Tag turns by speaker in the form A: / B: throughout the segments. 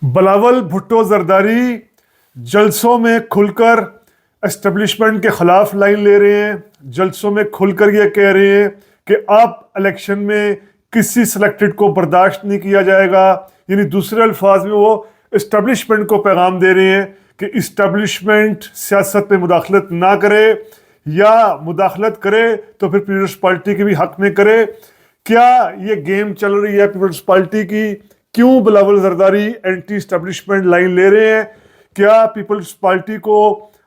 A: بلاول بھٹو زرداری جلسوں میں کھل کر اسٹیبلشمنٹ کے خلاف لائن لے رہے ہیں، جلسوں میں کھل کر یہ کہہ رہے ہیں کہ اب الیکشن میں کسی سلیکٹڈ کو برداشت نہیں کیا جائے گا. یعنی دوسرے الفاظ میں وہ اسٹیبلشمنٹ کو پیغام دے رہے ہیں کہ اسٹیبلشمنٹ سیاست میں مداخلت نہ کرے، یا مداخلت کرے تو پھر پیپلز پارٹی کے بھی حق میں کرے. کیا یہ گیم چل رہی ہے پیپلز پارٹی کی؟ کیوں Bilawal Zardari anti establishment line لے رہے ہیں؟ کیا پیپلز پارٹی کو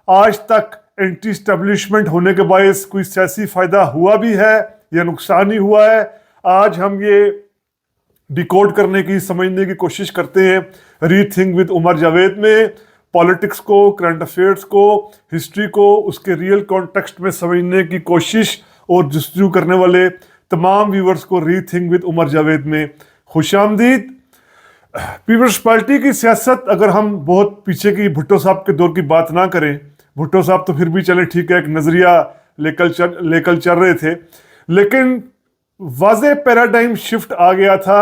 A: آج تک اینٹی اسٹیبلشمنٹ ہونے کے باعث کوئی سیاسی فائدہ ہوا بھی ہے یا نقصان ہی ہوا ہے؟ آج ہم یہ ڈیکوڈ کرنے کی، سمجھنے کی کوشش کرتے ہیں ری تھنک ود عمر جاوید میں. پالیٹکس کو، کرنٹ افیئرس کو، ہسٹری کو اس کے ریئل کانٹیکسٹ میں سمجھنے کی کوشش اور جستجو کرنے والے تمام ویورز کو ری تھنک ود عمر جاوید میں خوش آمدید. پیپلز پارٹی کی سیاست، اگر ہم بہت پیچھے کی بھٹو صاحب کے دور کی بات نہ کریں، بھٹو صاحب تو پھر بھی چلے ٹھیک ہے، ایک نظریہ لے کر چل رہے تھے، لیکن واضح پیراڈائم شفٹ آ گیا تھا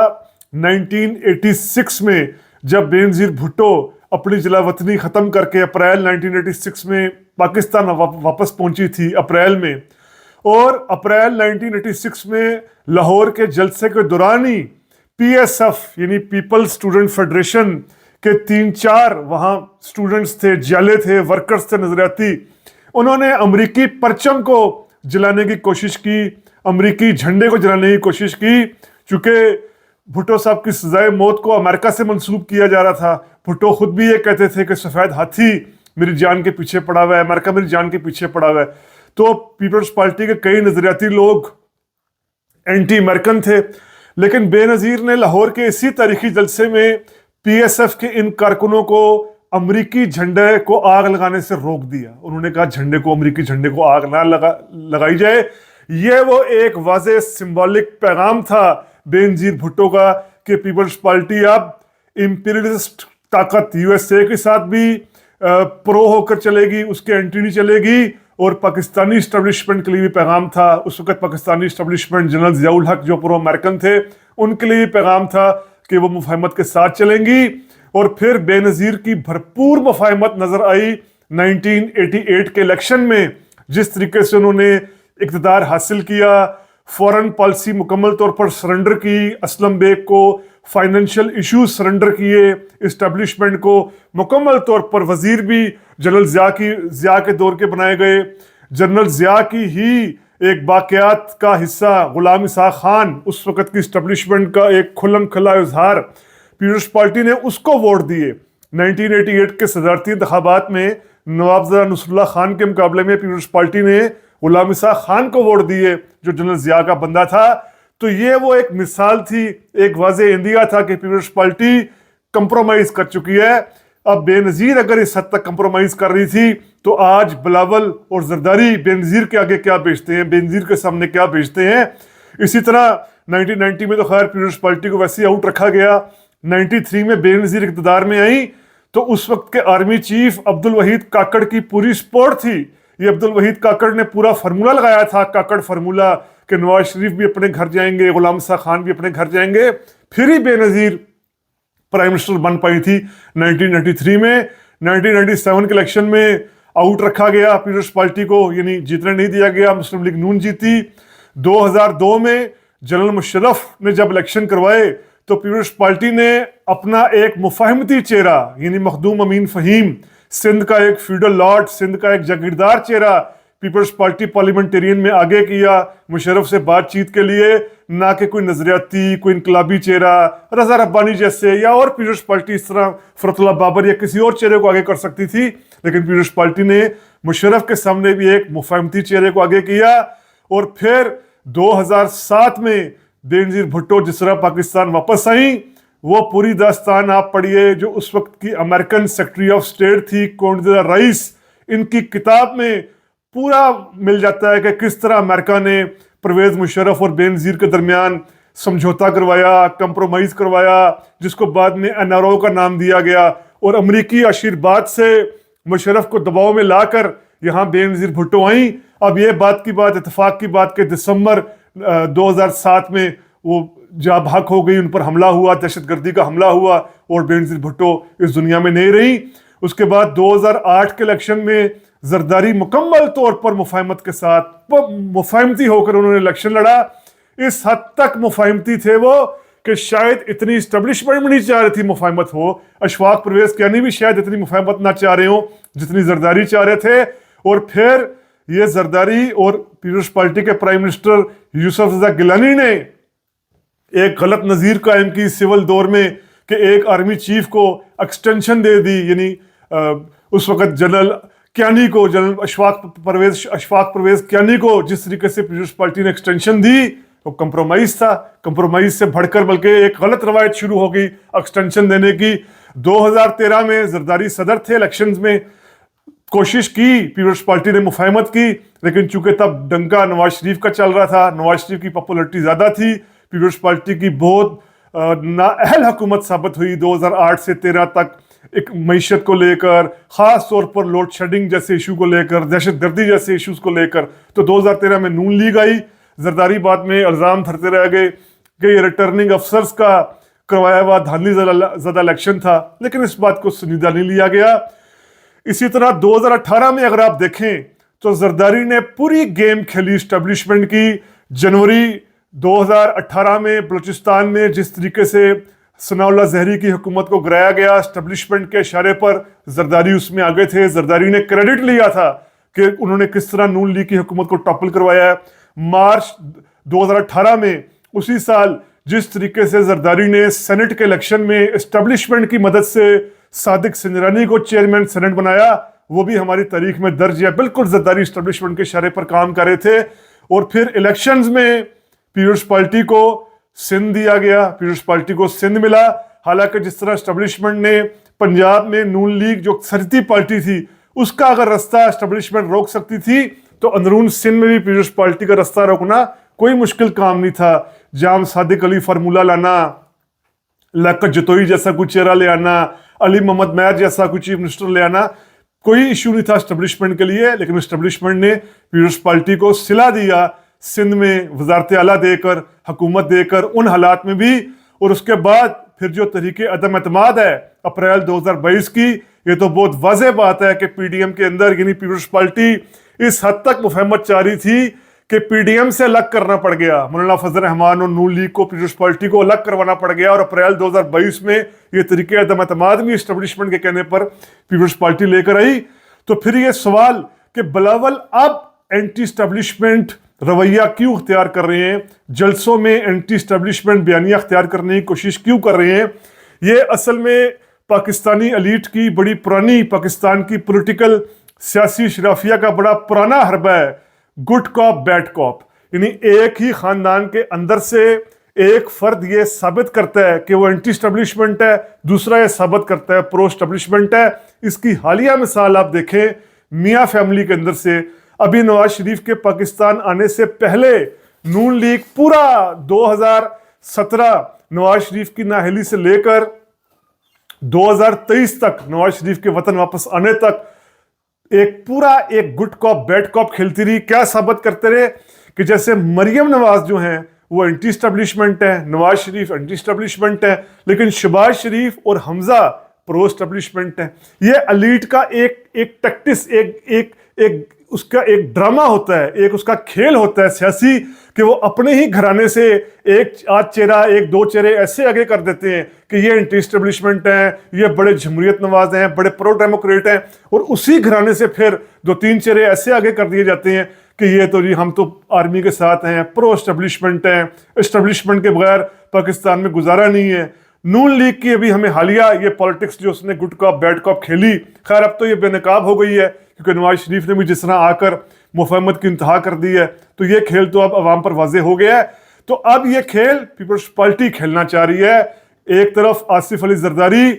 A: 1986 میں، جب بے نظیر بھٹو اپنی جلا وطنی ختم کر کے اپریل 1986 میں پاکستان واپس پہنچی تھی اپریل میں. اور اپریل 1986 میں لاہور کے جلسے کے دوران ہی پی ایس ایف یعنی پیپل اسٹوڈنٹ فیڈریشن کے 3-4 وہاں اسٹوڈنٹس تھے، جالے تھے، ورکرز تھے نظریاتی، انہوں نے امریکی پرچم کو جلانے کی کوشش کی، امریکی جھنڈے کو جلانے کی کوشش کی. چونکہ بھٹو صاحب کی سزائے موت کو امریکہ سے منسوب کیا جا رہا تھا. بھٹو خود بھی یہ کہتے تھے کہ سفید ہاتھی میری جان کے پیچھے پڑا ہوا ہے، امریکہ میری جان کے پیچھے پڑا ہوا ہے. تو پیپلز پارٹی کے کئی نظریاتی لوگ اینٹی امریکن تھے، لیکن بے نظیر نے لاہور کے اسی تاریخی جلسے میں پی ایس ایف کے ان کارکنوں کو امریکی جھنڈے کو آگ لگانے سے روک دیا. انہوں نے کہا امریکی جھنڈے کو آگ نہ لگائی جائے. یہ وہ ایک واضح سمبولک پیغام تھا بے نظیر بھٹو کا کہ پیپلز پارٹی اب امپیریلسٹ طاقت یو ایس اے کے ساتھ بھی پرو ہو کر چلے گی، اس کے اینٹی نہیں چلے گی. اور پاکستانی اسٹیبلشمنٹ کے لیے بھی پیغام تھا، اس وقت پاکستانی اسٹیبلشمنٹ جنرل ضیاء الحق جو پرو امریکن تھے، ان کے لیے بھی پیغام تھا کہ وہ مفاہمت کے ساتھ چلیں گی. اور پھر بے نظیر کی بھرپور مفاہمت نظر آئی 1988 کے الیکشن میں، جس طریقے سے انہوں نے اقتدار حاصل کیا، فورن پالیسی مکمل طور پر سرنڈر کی، اسلم بیگ کو فائنینشیل ایشوز سرنڈر کیے، اسٹیبلشمنٹ کو مکمل طور پر وزیر بھی جنرل ضیاء کے دور کے بنائے گئے. جنرل ضیاء کی ہی ایک باقیات کا حصہ غلام اسحاق خان، اس وقت کی اسٹیبلشمنٹ کا ایک کھلم کھلا اظہار، پیپلز پارٹی نے اس کو ووٹ دیے. 1988 کے صدارتی انتخابات میں نوابزادہ نصر اللہ خان کے مقابلے میں پیپلز پارٹی نے غلام اسحاق خان کو ووٹ دیے جو جنرل ضیاء کا بندہ تھا. تو یہ وہ ایک مثال تھی، ایک واضح اندیا تھا کہ پیپلز پارٹی کمپرومائز کر چکی ہے. اب بے نظیر اگر اس حد تک کمپرومائز کر رہی تھی تو آج بلاول اور زرداری بے نظیر کے آگے کیا بیچتے ہیں، بے نظیر کے سامنے کیا بیچتے ہیں. اسی طرح 1990 میں تو خیر پیپلز پارٹی کو ویسے ہی آؤٹ رکھا گیا. 93 میں بے نظیر اقتدار میں آئی تو اس وقت کے آرمی چیف عبدالوحید کاکڑ کی پوری سپورٹ تھی. یہ عبدالوحید کاکڑ نے پورا فارمولہ لگایا تھا، کاکڑ فارمولہ، کہ نواز شریف بھی اپنے گھر جائیں گے، غلام اسحاق خان بھی اپنے گھر جائیں گے. پھر ہی بے نظیر پرائم منسٹر بن پائی تھی 1993 میں. 1997 کے الیکشن میں آؤٹ رکھا گیا پیپلز پارٹی کو، یعنی جیتنے نہیں دیا گیا، مسلم لیگ نون جیتی. 2002 میں جنرل مشرف نے جب الیکشن کروائے تو پیپلز پارٹی نے اپنا ایک مفاہمتی چہرہ یعنی مخدوم امین فہیم، سندھ کا ایک فیوڈل لارڈ، سندھ کا ایک جاگیردار چہرہ، پیپلز پارٹی پارلیمنٹرین میں آگے کیا مشرف سے بات چیت کے لیے، نہ کہ کوئی نظریاتی، کوئی انقلابی چہرہ رضا ربانی جیسے، یا اور پیپلز پارٹی اس طرح فرت اللہ بابر یا کسی اور چہرے کو آگے کر سکتی تھی. لیکن پیپلز پارٹی نے مشرف کے سامنے بھی ایک مفاہمتی چہرے کو آگے کیا. اور پھر 2007 میں بے نظیر بھٹو جس طرح پاکستان واپس آئیں، وہ پوری داستان آپ پڑھیے جو اس وقت کی امریکن سیکرٹری آف اسٹیٹ تھی کونڈیزا رائس، ان کی کتاب میں پورا مل جاتا ہے کہ کس طرح امریکہ نے پرویز مشرف اور بے نظیر کے درمیان سمجھوتا کروایا، کمپرومائز کروایا، جس کو بعد میں این آر او کا نام دیا گیا. اور امریکی آشیرواد سے مشرف کو دباؤ میں لا کر یہاں بے نظیر بھٹو آئیں. اب یہ اتفاق کی بات کہ دسمبر 2007 میں وہ जा भाग हो गई, उन पर हमला हुआ, दहशतगर्दी का हमला हुआ और बेनजीर भुट्टो इस दुनिया में नहीं रही। उसके बाद 2008 के इलेक्शन में जरदारी मुकम्मल तौर पर मुफाहमत के साथ मुफाहमती होकर उन्होंने इलेक्शन लड़ा। इस हद तक मुफाहमती थे वो कि शायद इतनी इस्टेब्लिशमेंट भी नहीं चाह रही थी मुफाहमत हो, अशफाक परवेज कियानी भी शायद इतनी मुफाहमत ना चाह रहे हो जितनी जरदारी चाह रहे थे। और फिर ये जरदारी और पीपल्स पार्टी के प्राइम मिनिस्टर यूसुफ रजा गिलानी ने एक गलत नज़ीर कायम की सिविल दौर में कि एक आर्मी चीफ को एक्सटेंशन दे दी, यानी उस वक्त जनरल कियानी को, जनरल अशफाक परवेज कियानी को जिस तरीके से पीपल्स पार्टी ने एक्सटेंशन दी वो कंप्रोमाइज था। कंप्रोमाइज से बढ़कर बल्कि एक गलत रवायत शुरू हो गई एक्सटेंशन देने की। 2013 में जरदारी सदर थे, इलेक्शंस में कोशिश की, पीपल्स पार्टी ने मुफाहमत की, लेकिन चूंकि तब डंका नवाज शरीफ का चल रहा था, नवाज शरीफ की पॉपुलरिटी ज़्यादा थी, पीपल्स पार्टी की बहुत नाअहल हुकूमत साबित हुई 2008 से 13 तक, एक मईशत को लेकर, ख़ास तौर पर लोड शेडिंग जैसे इशू को लेकर, दहशतगर्दी जैसे इशूज़ को लेकर। तो 2013 में नून लीग आई, जरदारी बाद में इल्ज़ाम धरते रह गए कि ये रिटर्निंग अफसर्स का करवाया हुआ धांधली ज़्यादा इलेक्शन था, लेकिन इस बात को संजीदा नहीं लिया गया। इसी तरह 2018 में अगर आप देखें तो जरदारी ने पूरी गेम खेली इस्टेब्लिशमेंट की। जनवरी 2018 में बलूचिस्तान में जिस तरीके से सनाउल्लाह ज़हरी की हुकूमत को गिराया गया, इस्टेब्लिशमेंट के इशारे पर जरदारी उसमें आगे थे। जरदारी ने क्रेडिट लिया था कि उन्होंने किस तरह नून लीग की हुकूमत को टॉपल करवाया है। मार्च 2018 में उसी साल जिस तरीके से जरदारी ने सेनेट के इलेक्शन में इस्टेब्लिशमेंट की मदद से सादिक सिंजरानी को चेयरमैन सेनेट बनाया, वो भी हमारी तारीख में दर्ज है। बिल्कुल जरदारी इस्टेब्लिशमेंट के इशारे पर काम कर रहे थे। और फिर इलेक्शंस में पीपल्स पार्टी को सिंध दिया गया, पीपल्स पार्टी को सिंध मिला। हालांकि जिस तरह इस्टेब्लिशमेंट ने पंजाब में नून लीग जो सरती पार्टी थी उसका अगर रास्ता इस्टेब्लिशमेंट रोक सकती थी, तो अंदरून सिंध में भी पीपल्स पार्टी का रास्ता रोकना कोई मुश्किल काम नहीं था। जाम सादिक अली फार्मूला लाना, लियाकत जतोई जैसा कोई चेहरा ले आना, अली मोहम्मद मैर जैसा कोई चीफ मिनिस्टर ले आना, कोई इशू नहीं था इस्टेब्लिशमेंट के लिए। लेकिन इस्टेब्लिशमेंट ने पीपल्स पार्टी को सिला दिया सिंध में वजारत आला देकर, हुकूमत देकर उन हालात में भी। और उसके बाद फिर जो तरीके अदम एतमाद है अप्रैल 2022 की, ये तो बहुत वाज़ेह बात है कि पीडीएम के अंदर यानी पीपल्स पार्टी इस हद तक मुफाहमत चाह रही थी कि पीडीएम से अलग करना पड़ गया। मौलाना फजल रहमान और नून लीग को, पीपल्स पार्टी को अलग करवाना पड़ गया। और अप्रैल 2022 में ये तरीके अदम एतमाद भी इस्टेब्लिशमेंट के कहने पर पीपल्स पार्टी लेकर आई। तो फिर ये सवाल कि बिलावल अब एंटी इस्टेब्लिशमेंट रवैया क्यों अख्तियार कर रहे हैं, जलसों में एंटी इस्टेब्लिशमेंट बयानियां अख्तियार करने की कोशिश क्यों कर रहे हैं, ये असल में पाकिस्तानी एलीट की बड़ी पुरानी, पाकिस्तान की पॉलिटिकल सियासी शराफिया का बड़ा पुराना हरबा है, गुड कॉप बैड कॉप। यानी एक ही खानदान के अंदर से एक फर्द ये साबित करता है कि वो एंटी स्टैब्लिशमेंट है, दूसरा ये साबित करता है प्रो स्टैब्लिशमेंट है। इसकी हालिया मिसाल आप देखें मियाँ फैमिली के अंदर से। अभी नवाज शरीफ के पाकिस्तान आने से पहले नून लीग पूरा 2017 नवाज शरीफ की नाअहली से लेकर 2023 तक, नवाज शरीफ के वतन वापस आने तक, एक गुड कॉप बैड कॉप खेलती रही। क्या साबित करते रहे कि जैसे मरियम नवाज जो हैं वो एंटी स्टैब्लिशमेंट है, नवाज शरीफ एंटी स्टैब्लिशमेंट है, लेकिन शहबाज शरीफ और हमजा प्रो स्टैब्लिशमेंट है। ये एलीट का एक टैक्टिस, एक उसका एक ड्रामा होता है, एक उसका खेल होता है सियासी, कि वो अपने ही घराने से एक आध चेहरा, एक दो चेहरे ऐसे आगे कर देते हैं कि ये एंटी स्टैब्लिशमेंट हैं, ये बड़े जमहूरियत नवाज हैं, बड़े प्रो डेमोक्रेट हैं, और उसी घराने से फिर दो तीन चेहरे ऐसे आगे कर दिए जाते हैं कि ये तो जी हम तो आर्मी के साथ हैं, प्रो एस्टेब्लिशमेंट हैं, एस्टेब्लिशमेंट के बगैर पाकिस्तान में गुजारा नहीं है। नून लीग की अभी हमें हालिया ये पॉलिटिक्स जो उसने गुड कॉप बैड कॉप खेली, खैर अब तो ये बेनकाब हो गई है क्योंकि नवाज शरीफ ने भी जिस तरह आकर मुफाहमत की इंतहा कर दी है, तो ये खेल तो अब अवाम पर वाजे हो गया है। तो अब ये खेल पीपल्स पार्टी खेलना चाह रही है। एक तरफ आसिफ अली जरदारी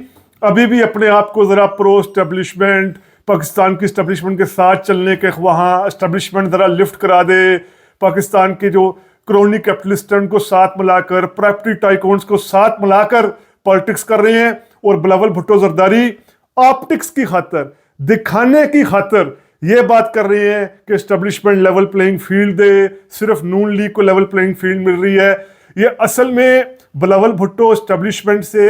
A: अभी भी अपने आप को ज़रा प्रो एस्टेब्लिशमेंट, पाकिस्तान की एस्टेब्लिशमेंट के साथ चलने के, वहाँ एस्टेब्लिशमेंट ज़रा लिफ्ट करा दे, पाकिस्तान के जो क्रोनी कैपिटलिस्ट को साथ मिलाकर, प्रॉपर्टी टाइकॉन्स को साथ मिलाकर पॉलिटिक्स कर रहे हैं। और बिलावल भुट्टो जरदारी ऑप्टिक्स की खातर, दिखाने की खातर ये बात कर रहे हैं कि एस्टेब्लिशमेंट लेवल प्लेइंग फील्ड दे, सिर्फ नून लीग को लेवल प्लेइंग फील्ड मिल रही है। ये असल में बिलावल भुट्टो एस्टेब्लिशमेंट से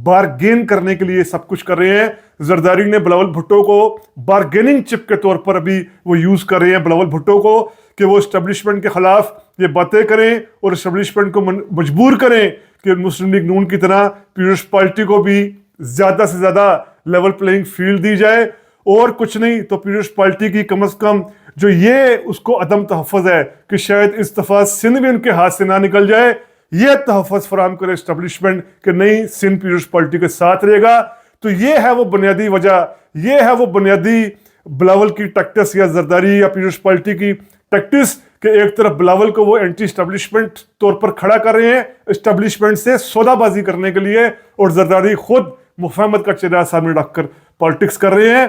A: बारगेन करने के लिए सब कुछ कर रहे हैं। जरदारी ने बिलावल भुट्टो को बारगेनिंग चिप के तौर पर अभी वो यूज कर रहे हैं बिलावल भुट्टो को, कि वो एस्टेब्लिशमेंट के खिलाफ ये बातें करें और एस्टेब्लिशमेंट को मजबूर करें कि मुस्लिम लीग नून की तरह पीपल्स पार्टी को भी ज्यादा से ज्यादा लेवल प्लेइंग फील्ड दी जाए, और कुछ नहीं तो पीपल्स पार्टी की कम से कम जो ये उसको अदम तहफ़्फ़ुज़ है कि शायद इस दफ़ा सिंध भी उनके हाथ से ना निकल जाए, ये तहफ़्फ़ुज़ फराहम करे एस्टेब्लिशमेंट कि नहीं, सिंध पीपल्स पार्टी के साथ रहेगा। तो ये है वो बुनियादी वजह, ये है वो बुनियादी बिलावल की टैक्टिस या जरदारी या पीपल्स पार्टी की टैक्टिस, कि एक तरफ बिलावल को वो एंटी एस्टेब्लिशमेंट तौर पर खड़ा कर रहे हैं एस्टेब्लिशमेंट से सौदाबाजी करने के लिए, और जरदारी खुद मुफाहमत का चेहरा सामने रखकर पॉलिटिक्स कर रहे हैं।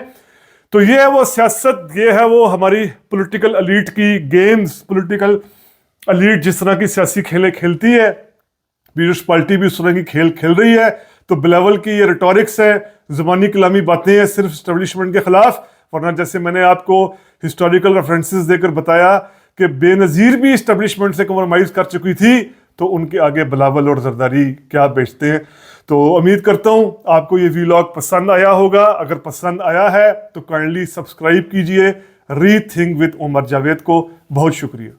A: तो ये है वो सियासत, ये है वो हमारी पॉलिटिकल एलीट की गेम्स। पॉलिटिकल एलीट जिस तरह की सियासी खेलें खेलती है, पीपल्स पार्टी भी उस तरह की खेल खेल रही है। तो बिलावल की ये रिटोरिक्स है, ज़ुबानी कलामी बातें हैं सिर्फ एस्टेब्लिशमेंट के खिलाफ, वरना जैसे मैंने आपको हिस्टोरिकल रेफरेंसेस देकर बताया कि बेनज़ीर भी एस्टेब्लिशमेंट से कॉम्प्रोमाइज़ कर चुकी थी, तो उनके आगे बिलावल और जरदारी क्या बेचते हैं। तो उम्मीद करता हूँ आपको ये वीलॉग पसंद आया होगा। अगर पसंद आया है तो काइंडली सब्सक्राइब कीजिए रीथिंक विद उमर जावेद को। बहुत शुक्रिया।